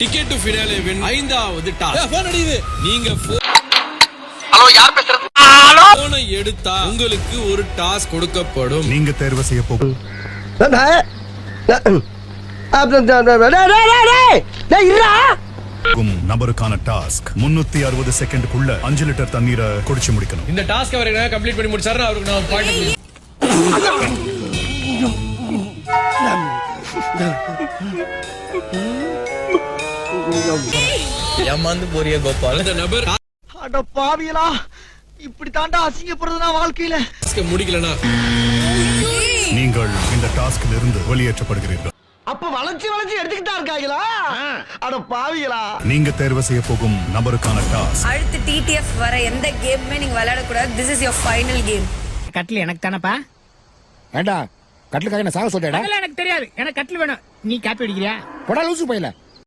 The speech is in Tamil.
டிக்கெட் டு ஃபினாலே வின் 5வது டாஸ்க். போன் அடிக்குது. நீங்க ஹலோ, யார் பேசுறது? போனை எடுத்தா உங்களுக்கு ஒரு டாஸ்க் கொடுக்கப்படும். நீங்க தேர்வு செய்ய போகும் நபருக்கான டாஸ்க் 360 செகண்டுக்குள்ள 5 லிட்டர் தண்ணீரை குடிச்சு முடிக்கணும். இந்த டாஸ்க் அவர் என்ன கம்ப்ளீட் பண்ணி முடிச்சாரு அவருக்கு நான் பாயிண்ட் ஏமாந்து போறிய கோபால். அந்த நபர் அட பாவியலா, இப்படி தாண்டா அசிங்கப்படுறது நான் வாழ்க்கையில. டாஸ்க் முடிக்கலனா நீங்கள் இந்த டாஸ்கில் இருந்து வெளியேற்றப்படுகிறீர்கள். அப்ப வளைச்சு எடுத்துக்கிட்டா இருக்காங்களா? அட பாவியலா. நீங்க தேர்வு செய்ய போகும் நபருக்கான டாஸ்க் அடுத்து டிடிஎஃப் வர எந்த கேமுமே நீங்க விளையாட கூடாது. This is your final game. கட்ல எனக்கு தானப்பா. ஏண்டா கட்லுக்காக என்ன சாக சொல்றேடா? எனக்கு தெரியாது. எனக்கு கட்ல வேணும். நீ காப்பி அடிக்கிறியா? போடா லூசு பையல.